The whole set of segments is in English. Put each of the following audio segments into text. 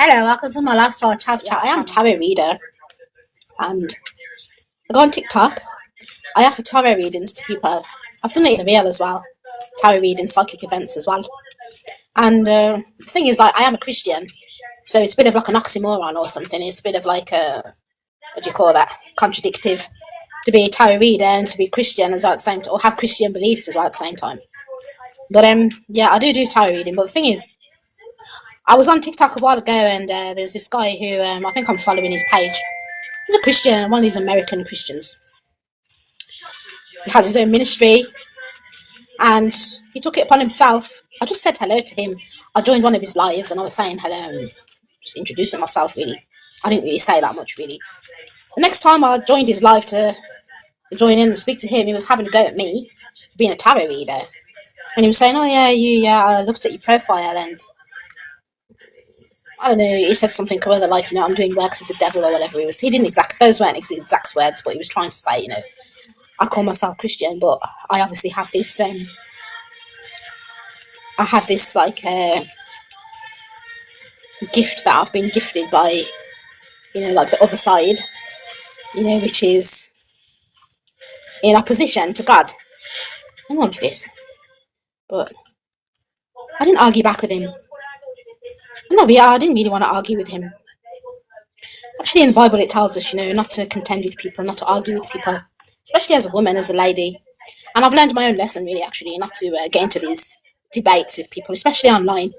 Hello, welcome to my lifestyle chat. I am a tarot reader, and I go on TikTok. I offer tarot readings to people. I've done it in the real as well, tarot readings, psychic events as well. And the thing is, like, I am a Christian, so it's a bit of like an oxymoron or something. It's a bit of like a, what do you call that? Contradictive to be a tarot reader and to be Christian as well at the same time, or have Christian beliefs as well at the same time. But yeah, I do tarot reading. But the thing is, I was on TikTok a while ago, and there's this guy who I think I'm following his page. He's a Christian, one of these American Christians. He has his own ministry, and he took it upon himself. I just said hello to him. I joined one of his lives, and I was saying hello and just introducing myself, really. I didn't really say that much, really. The next time I joined his live to join in and speak to him, he was having a go at me, being a tarot reader. And he was saying, oh yeah, I looked at your profile, and I don't know, he said something or other like, I'm doing works of the devil or whatever. He didn't exactly, those weren't exact words, but he was trying to say, I call myself Christian, but I obviously have this, gift that I've been gifted by, like the other side, which is in opposition to God. I want this. But I didn't argue back with him. I didn't really want to argue with him. Actually, in the Bible, it tells us, not to contend with people, not to argue with people, especially as a woman, as a lady. And I've learned my own lesson, really, actually, not to get into these debates with people, especially online.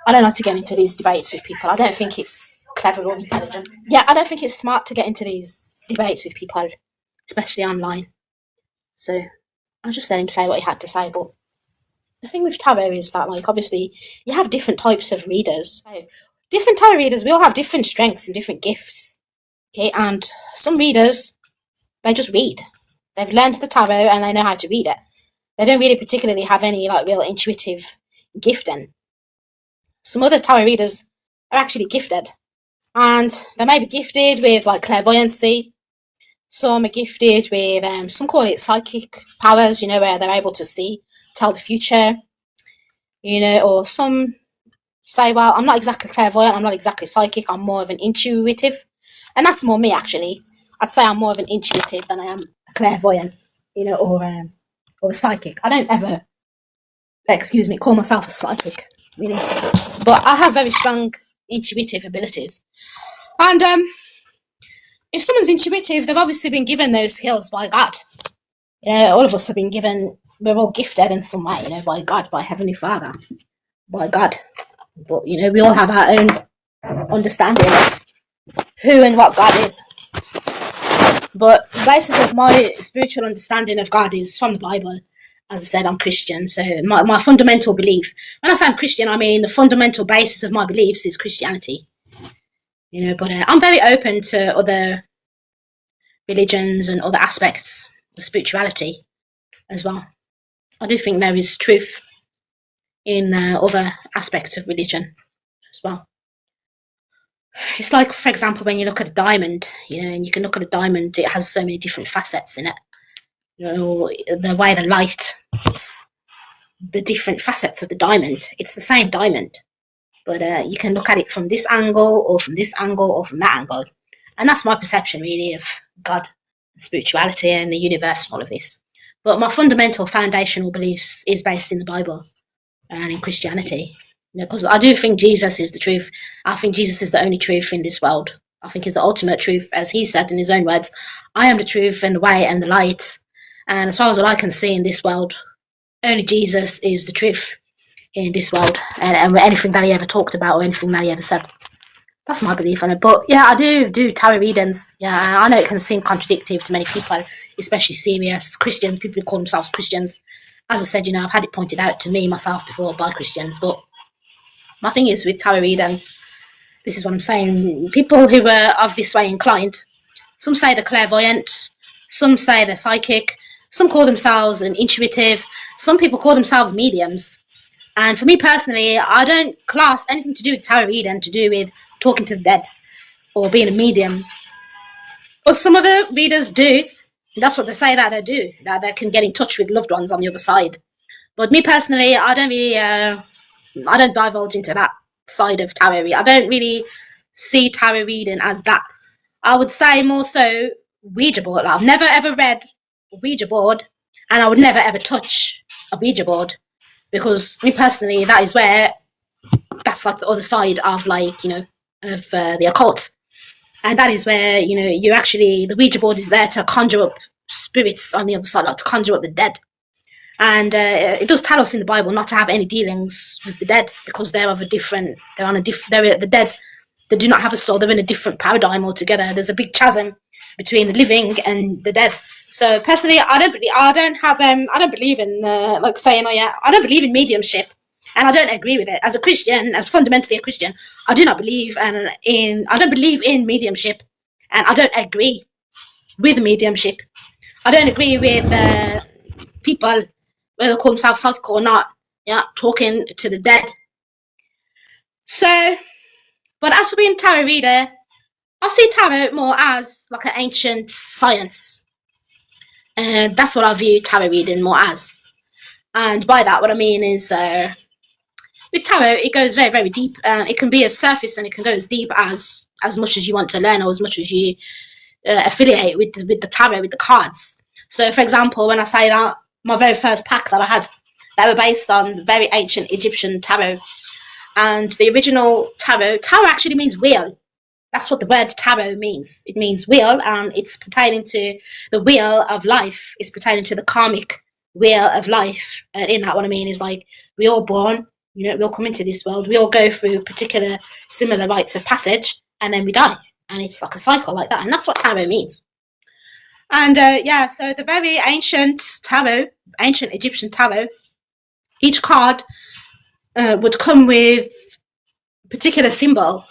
I don't like to get into these debates with people. I don't think it's clever or intelligent. Yeah, I don't think it's smart to get into these debates with people, especially online. So I just let him say what he had to say. But the thing with tarot is that, like, obviously, you have different types of readers. Different tarot readers, we all have different strengths and different gifts. Okay, and some readers, they just read. They've learned the tarot and they know how to read it. They don't really particularly have any, like, real intuitive gifting. Some other tarot readers are actually gifted. And they may be gifted with, like, clairvoyancy. Some are gifted with, some call it psychic powers, where they're able to see, tell the future. Or some say, well, I'm not exactly clairvoyant, I'm not exactly psychic, I'm more of an intuitive. And that's more me, actually. I'd say I'm more of an intuitive than I am a clairvoyant, or a psychic. I don't ever, call myself a psychic, really. But I have very strong intuitive abilities. And if someone's intuitive, they've obviously been given those skills by God. All of us have been given, we're all gifted in some way, by God, by Heavenly Father, by God. But, we all have our own understanding of who and what God is. But the basis of my spiritual understanding of God is from the Bible. As I said, I'm Christian, so my fundamental belief, when I say I'm Christian, I mean the fundamental basis of my beliefs is Christianity. But I'm very open to other religions and other aspects of spirituality as well. I do think there is truth in other aspects of religion as well. It's like, for example, when you look at a diamond, and you can look at a diamond, it has so many different facets in it. The way the light, it's the different facets of the diamond. It's the same diamond, but you can look at it from this angle, or from this angle, or from that angle. And that's my perception, really, of God, spirituality, and the universe, and all of this. But my fundamental foundational beliefs is based in the Bible and in Christianity. Because I do think Jesus is the truth. I think Jesus is the only truth in this world. I think he's the ultimate truth, as he said in his own words. I am the truth and the way and the light. And as far as what I can see in this world, only Jesus is the truth in this world. And anything that he ever talked about or anything that he ever said. That's my belief on it. But yeah, I do tarot readings. Yeah, I know it can seem contradictory to many people, especially serious Christians, people who call themselves Christians. As I said, I've had it pointed out to me myself before by Christians. But my thing is with tarot reading, this is what I'm saying. People who are of this way inclined, some say they're clairvoyant, some say they're psychic, some call themselves an intuitive, some people call themselves mediums. And for me personally, I don't class anything to do with tarot reading to do with talking to the dead or being a medium. But some other readers do. That's what they say that they do, that they can get in touch with loved ones on the other side. But me personally, I don't really, I don't divulge into that side of tarot reading. I don't really see tarot reading as that. I would say more so Ouija board. Like, I've never ever read a Ouija board, and I would never ever touch a Ouija board, because me personally, that is where, that's like the other side of, like, you know, of the occult. And that is where, you know, you actually, the Ouija board is there to conjure up spirits on the other side, like to conjure up the dead. And it does tell us in the Bible not to have any dealings with the dead, because they're of a different, they're the dead. They do not have a soul. They're in a different paradigm altogether. There's a big chasm between the living and the dead. So personally, I don't believe in like saying, oh yeah, I don't believe in mediumship, and I don't agree with it. As a Christian, as fundamentally a Christian, I do not believe I don't believe in mediumship, and I don't agree with mediumship. I don't agree with people, whether they call themselves psychic or not, yeah, talking to the dead. So, but as for being a tarot reader, I see tarot more as like an ancient science. And that's what I view tarot reading more as. And by that, what I mean is, with tarot, it goes very, very deep. It can be as surface, and it can go as deep as much as you want to learn, or as much as you affiliate with the tarot, with the cards. So, for example, when I say that, my very first pack that I had, they were based on very ancient Egyptian tarot. And the original tarot actually means wheel. That's what the word tarot means. It means wheel, and it's pertaining to the wheel of life. It's pertaining to the karmic wheel of life. And in that, what I mean is, like, we're all born, you know, we all come into this world, we all go through particular similar rites of passage, and then we die. And it's like a cycle like that. And that's what tarot means. And yeah, so the very ancient tarot, ancient Egyptian tarot, each card would come with a particular symbol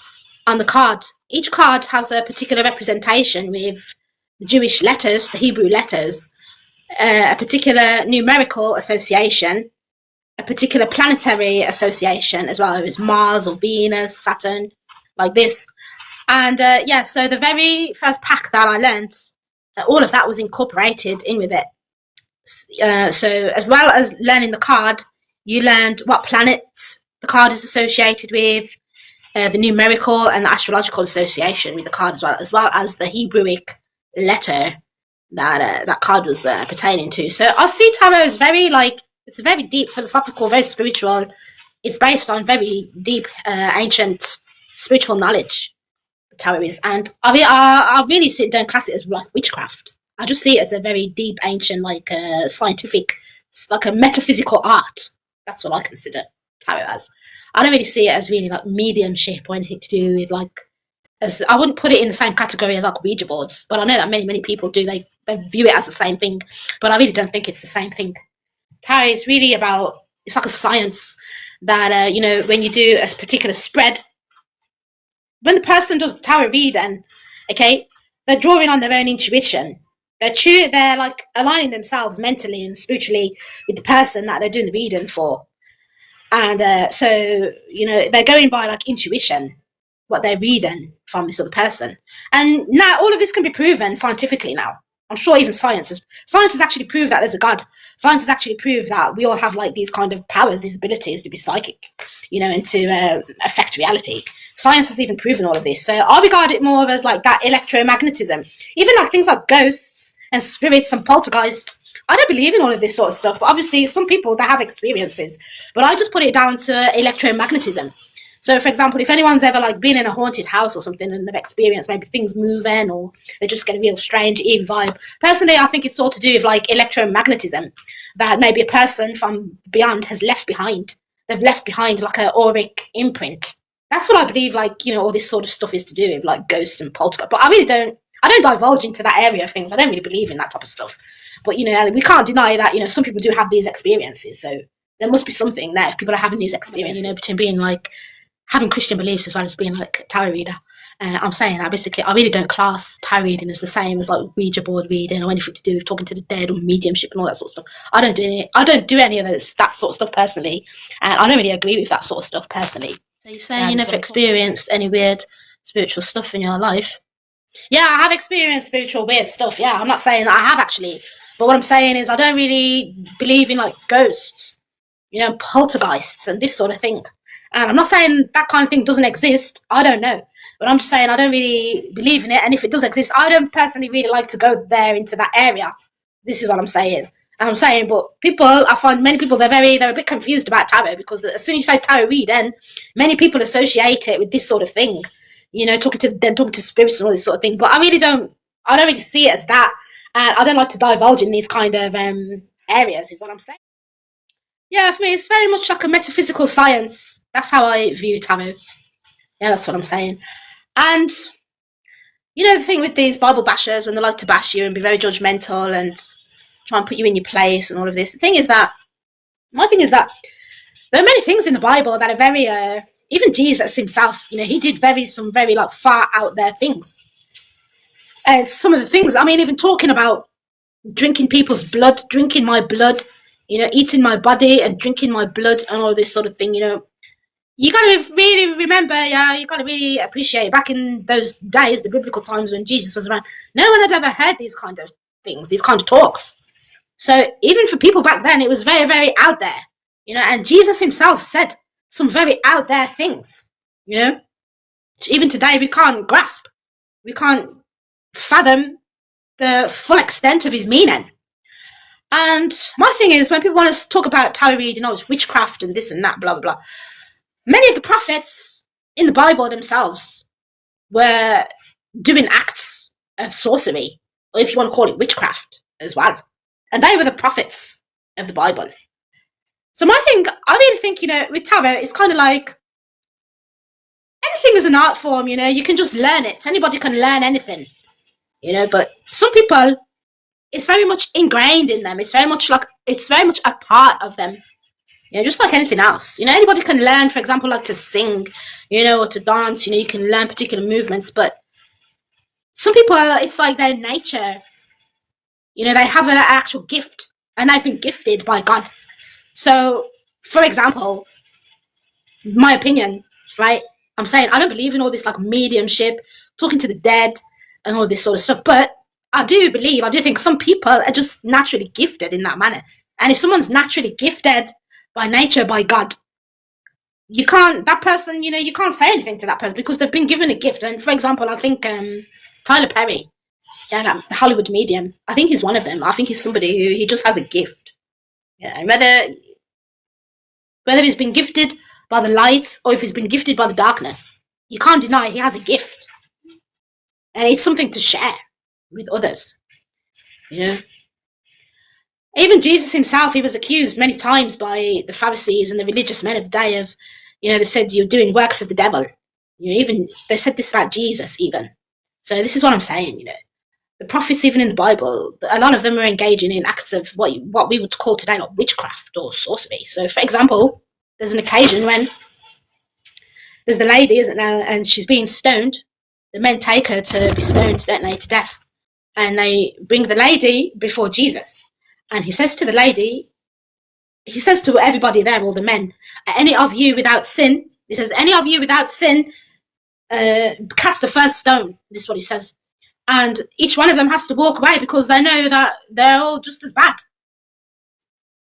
on the card. Each card has a particular representation with the Jewish letters, the Hebrew letters, a particular numerical association, a particular planetary association as well. It was Mars or Venus, Saturn, like this. And yeah, so the very first pack that I learned, all of that was incorporated in with it. So as well as learning the card, you learned what planet the card is associated with, the numerical and the astrological association with the card, as well as the Hebrewic letter that that card was pertaining to. So I see tarot as very, like, it's very deep, philosophical, very spiritual. It's based on very deep, ancient spiritual knowledge. Tarot is, and I really don't class it as like witchcraft. I just see it as a very deep, ancient, like scientific, like a metaphysical art. That's what I consider tarot as. I don't really see it as really like mediumship or anything to do with, like, as I wouldn't put it in the same category as like Ouija boards, but I know that many people do. They view it as the same thing, but I really don't think it's the same thing. Tarot is really about, it's like a science that you know, when you do a particular spread, when the person does the tarot reading, okay, they're drawing on their own intuition. They're like aligning themselves mentally and spiritually with the person that they're doing the reading for. And so, you know, they're going by like intuition, what they're reading from this other person. And now all of this can be proven scientifically now. I'm sure even science has actually proved that there's a God. Science has actually proved that we all have like these kind of powers, these abilities to be psychic, you know, and to affect reality. Science has even proven all of this. So I regard it more as like that electromagnetism. Even like things like ghosts and spirits and poltergeists. I don't believe in all of this sort of stuff, but obviously some people, they have experiences. But I just put it down to electromagnetism. So, for example, if anyone's ever like been in a haunted house or something and they've experienced maybe things moving, or they just get a real strange eerie vibe. Personally, I think it's all to do with like electromagnetism, that maybe a person from beyond has left behind. They've left behind like an auric imprint. That's what I believe, like, you know, all this sort of stuff is to do with like ghosts and poltergeist. But I don't divulge into that area of things. I don't really believe in that type of stuff. But, you know, we can't deny that, you know, some people do have these experiences. So there must be something there if people are having these experiences, you know, between being like, having Christian beliefs as well as being like a tarot reader. I'm saying that basically I really don't class tarot reading as the same as like Ouija board reading or anything to do with talking to the dead or mediumship and all that sort of stuff. I don't do any of that sort of stuff personally, and I don't really agree with that sort of stuff personally. So you're saying you never experienced any weird spiritual stuff in your life? Yeah, I have experienced spiritual weird stuff. Yeah, I'm not saying that I have actually, but what I'm saying is I don't really believe in like ghosts, you know, poltergeists and this sort of thing. And I'm not saying that kind of thing doesn't exist. I don't know. But I'm just saying I don't really believe in it. And if it does exist, I don't personally really like to go there into that area. This is what I'm saying. And I'm saying, but people, I find many people, they're a bit confused about tarot, because as soon as you say tarot read, then many people associate it with this sort of thing. Talking to spirits and all this sort of thing. But I don't really see it as that. And I don't like to divulge in these kind of areas, is what I'm saying. Yeah, for me, it's very much like a metaphysical science. That's how I view tarot. Yeah, that's what I'm saying. And, the thing with these Bible bashers, when they like to bash you and be very judgmental and try and put you in your place and all of this, my thing is that there are many things in the Bible that are very, even Jesus himself, he did some very like far out there things. And some of the things, even talking about drinking people's blood, drinking my blood, eating my body and drinking my blood and all this sort of thing, you gotta really remember, you gotta really appreciate back in those days, the biblical times when Jesus was around, no one had ever heard these kind of things, these kind of talks. So even for people back then, it was very, very out there, and Jesus himself said some very out there things, even today we can't grasp, we can't fathom the full extent of his meaning. And my thing is, when people want to talk about tarot reading, it's witchcraft and this and that, blah, blah, blah. Many of the prophets in the Bible themselves were doing acts of sorcery, or if you want to call it witchcraft as well. And they were the prophets of the Bible. So my thing, I really think, with tarot, it's kind of like anything is an art form, you can just learn it. Anybody can learn anything, but some people, it's very much ingrained in them. It's very much a part of them. Just like anything else. Anybody can learn, for example, like to sing, or to dance, you can learn particular movements, but some people, it's like their nature. They have an actual gift, and they've been gifted by God. So, for example, my opinion, right? I'm saying I don't believe in all this like mediumship, talking to the dead, and all this sort of stuff, but I do think some people are just naturally gifted in that manner. And if someone's naturally gifted by nature, by God, you can't say anything to that person because they've been given a gift. And for example, I think Tyler Perry, that Hollywood medium, I think he's one of them. I think he's somebody who he just has a gift. Yeah, whether he's been gifted by the light or if he's been gifted by the darkness, you can't deny he has a gift. And it's something to share with others. Even Jesus himself, he was accused many times by the Pharisees and the religious men of the day of, they said you're doing works of the devil. Even they said this about Jesus even. So this is what I'm saying, The prophets, even in the Bible, a lot of them were engaging in acts of what we would call today like witchcraft or sorcery. So, for example, there's an occasion when there's the lady, isn't there, and she's being stoned. The men take her to be stoned, don't they, to death. And they bring the lady before Jesus. And he says to the lady, he says to everybody there, all the men, any of you without sin, he says, any of you without sin, cast the first stone. This is what he says. And each one of them has to walk away because they know that they're all just as bad.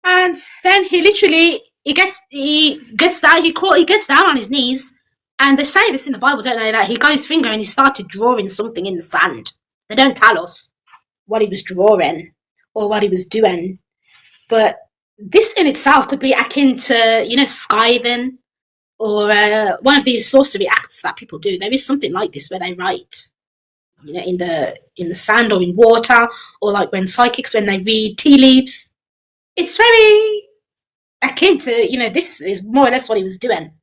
And then he gets down on his knees, and they say this in the Bible, don't they, that he got his finger and he started drawing something in the sand. They don't tell us what he was drawing or what he was doing, but this in itself could be akin to, skiving or one of these sorcery acts that people do. There is something like this where they write, in the sand or in water, or like when psychics, when they read tea leaves. It's very akin to, this is more or less what he was doing.